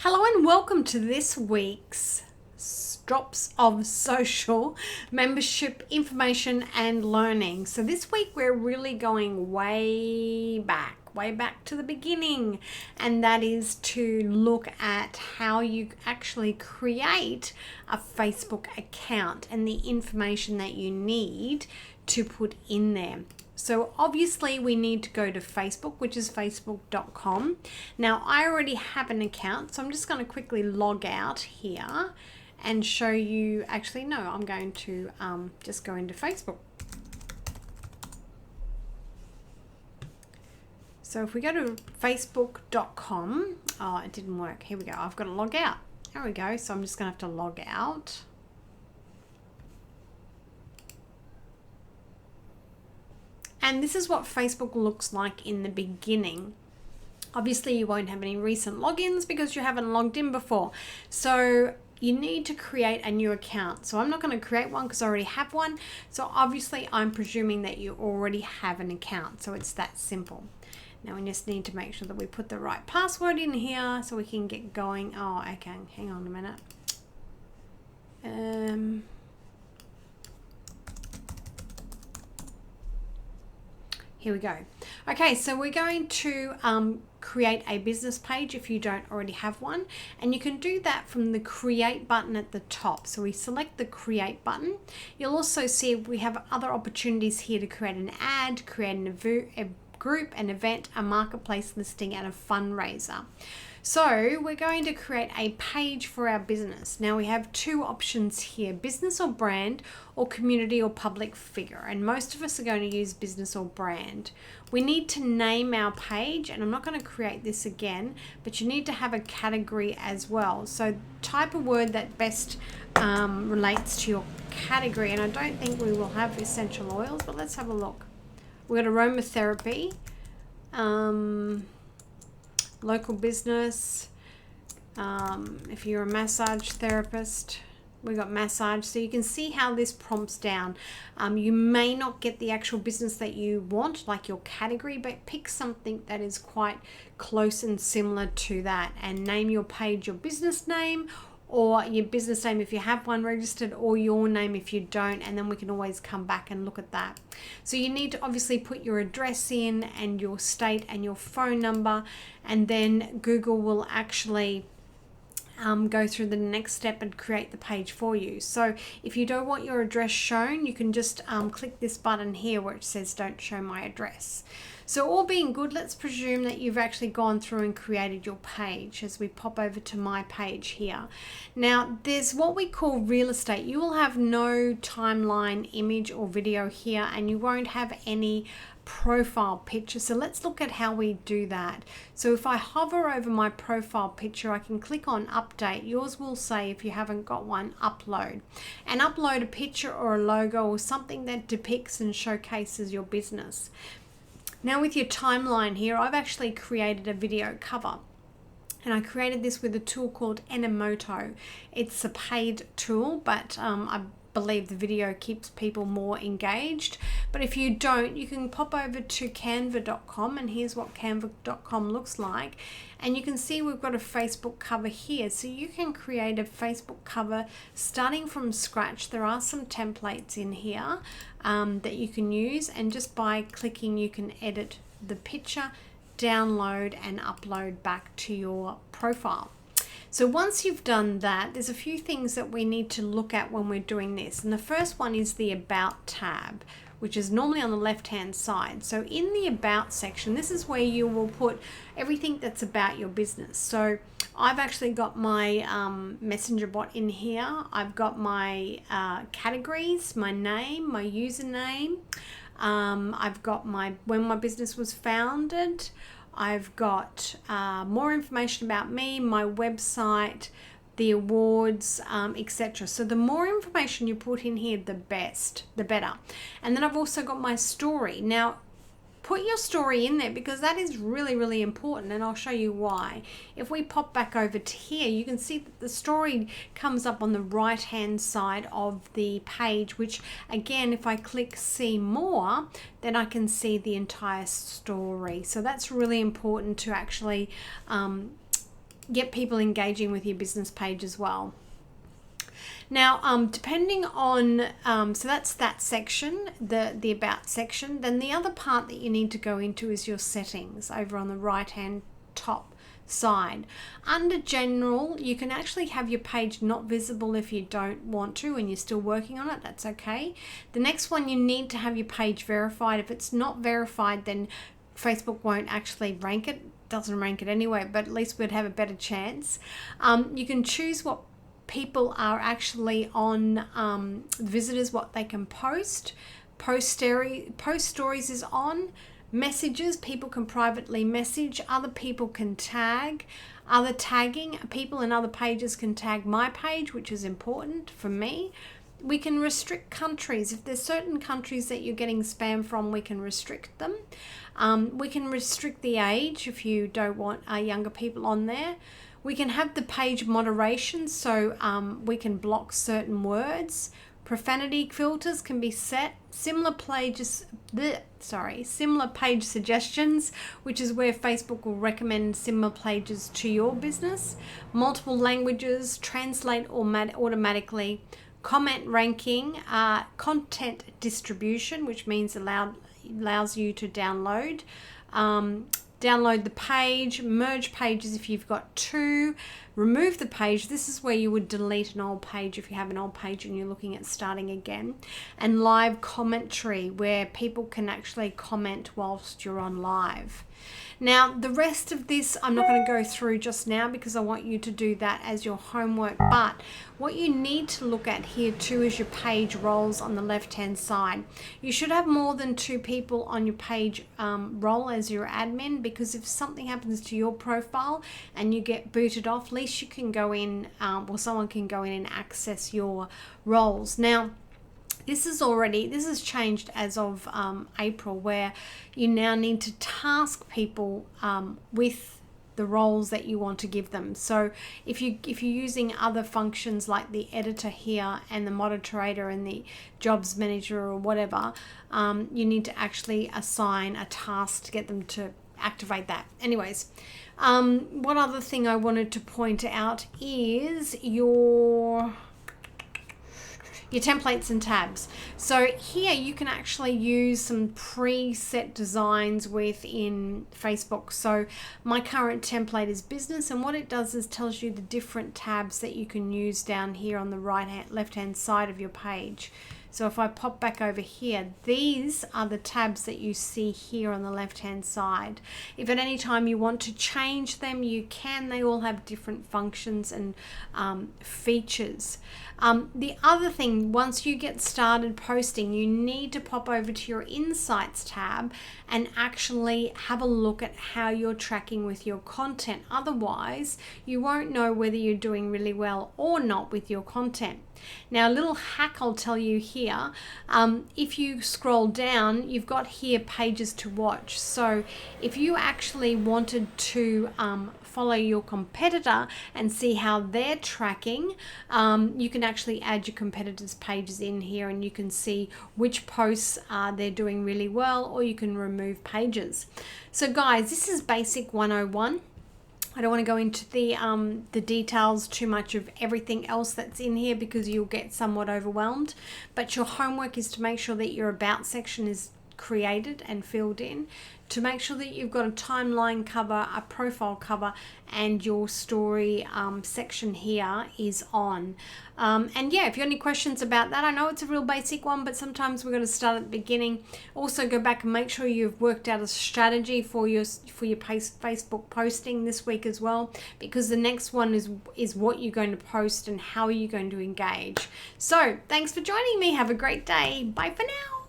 Hello and welcome to this week's Drops of Social Membership Information and Learning. So this week we're really going way back to the beginning, and that is to look at how you actually create a Facebook account and the information that you need to put in there. So obviously we need to go to Facebook, which is facebook.com. Now I already have an account, so I'm just going to quickly log out here and show you. Actually, no, I'm going to just go into Facebook. So if we go to facebook.com, oh, it didn't work. Here we go. I've got to log out. There we go. So I'm just going to have to log out. And this is what Facebook looks like in the beginning. Obviously, you won't have any recent logins because you haven't logged in before. So you need to create a new account. So I'm not going to create one because I already have one. So obviously, I'm presuming that you already have an account. So it's that simple. Now we just need to make sure that we put the right password in here so we can get going. Oh, okay. Hang on a minute. Here we go. Okay, so we're going to create a business page if you don't already have one, and you can do that from the create button at the top. So we select the create button. You'll also see we have other opportunities here to create an ad, create a group, an event, a marketplace listing, and a fundraiser. So we're going to create a page for our business. Now we have two options here, business or brand, or community or public figure. And most of us are going to use business or brand. We need to name our page, and I'm not going to create this again, but you need to have a category as well. So type a word that best relates to your category. And I don't think we will have essential oils, but let's have a look. We've got aromatherapy. Local business, if you're a massage therapist, we got massage. So you can see how this prompts down. You may not get the actual business that you want, like your category, but pick something that is quite close and similar to that, and name your page your business name, or your business name if you have one registered, or your name if you don't, and then we can always come back and look at that. So you need to obviously put your address in and your state and your phone number, and then Google will actually go through the next step and create the page for you. So if you don't want your address shown, you can just click this button here where it says don't show my address. So all being good, let's presume that you've actually gone through and created your page as we pop over to my page here. Now there's what we call real estate. You will have no timeline image or video here, and you won't have any profile picture. So let's look at how we do that. So if I hover over my profile picture, I can click on update. Yours will say, if you haven't got one, upload, and upload a picture or a logo or something that depicts and showcases your business. Now with your timeline here, I've actually created a video cover, and I created this with a tool called Enimoto. It's a paid tool, but I believe the video keeps people more engaged. But if you don't, you can pop over to canva.com, and here's what canva.com looks like, and you can see we've got a Facebook cover here. So you can create a Facebook cover starting from scratch. There are some templates in here that you can use, and just by clicking you can edit the picture, download and upload back to your profile. So once you've done that, there's a few things that we need to look at when we're doing this. And the first one is the About tab, which is normally on the left-hand side. So in the About section, this is where you will put everything that's about your business. So I've actually got my messenger bot in here. I've got my categories, my name, my username. I've got when my business was founded. I've got more information about me, my website, the awards, etc. So the more information you put in here, the better. And then I've also got my story. Now, put your story in there because that is really, really important, and I'll show you why. If we pop back over to here, you can see that the story comes up on the right hand side of the page, which again, if I click see more, then I can see the entire story. So that's really important to actually get people engaging with your business page as well. Now, depending on, so that's that section, the about section. Then the other part that you need to go into is your settings over on the right hand top side. Under general, you can actually have your page not visible if you don't want to and you're still working on it. That's okay. The next one, you need to have your page verified. If it's not verified, then Facebook won't actually rank it. Doesn't rank it anyway, but at least we'd have a better chance. You can choose what people are actually on, visitors, what they can post. Post stories is on. Messages, people can privately message. Other people can tag. Other tagging, people in other pages can tag my page, which is important for me. We can restrict countries. If there's certain countries that you're getting spam from, we can restrict them. We can restrict the age if you don't want younger people on there. We can have the page moderation, so we can block certain words. Profanity filters can be set. Similar page suggestions, which is where Facebook will recommend similar pages to your business. Multiple languages, translate automatically. Comment ranking, content distribution, which means allows you to download. Download the page, merge pages if you've got two, remove the page. This is where you would delete an old page if you have an old page and you're looking at starting again. And live commentary, where people can actually comment whilst you're on live. Now, the rest of this I'm not going to go through just now because I want you to do that as your homework. But what you need to look at here too is your page roles on the left-hand side. You should have more than 2 people on your page role as your admin, because if something happens to your profile and you get booted off, at least you can go in, or someone can go in and access your roles. Now, this is changed as of April, where you now need to task people with the roles that you want to give them. So if you're using other functions like the editor here and the moderator and the jobs manager or whatever, you need to actually assign a task to get them to activate that. Anyways, one other thing I wanted to point out is your templates and tabs. So here you can actually use some preset designs within Facebook. So my current template is business, and what it does is tells you the different tabs that you can use down here on the left hand side of your page. So if I pop back over here, these are the tabs that you see here on the left hand side. If at any time you want to change them, you can. They all have different functions and features. The other thing, once you get started posting, you need to pop over to your Insights tab and actually have a look at how you're tracking with your content. Otherwise, you won't know whether you're doing really well or not with your content. Now, a little hack I'll tell you here, if you scroll down, you've got here pages to watch. So if you actually wanted to follow your competitor and see how they're tracking, you can actually add your competitors' pages in here, and you can see which posts they're doing really well, or you can remove pages. So guys, this is Basic 101. I don't want to go into the details too much of everything else that's in here because you'll get somewhat overwhelmed. But your homework is to make sure that your About section is created and filled in, to make sure that you've got a timeline cover, a profile cover, and your story section here is on. And yeah, if you have any questions about that, I know it's a real basic one, but sometimes we're going to start at the beginning. Also, go back and make sure you've worked out a strategy for your Facebook posting this week as well, because the next one is what you're going to post and how you're going to engage. So thanks for joining me. Have a great day. Bye for now.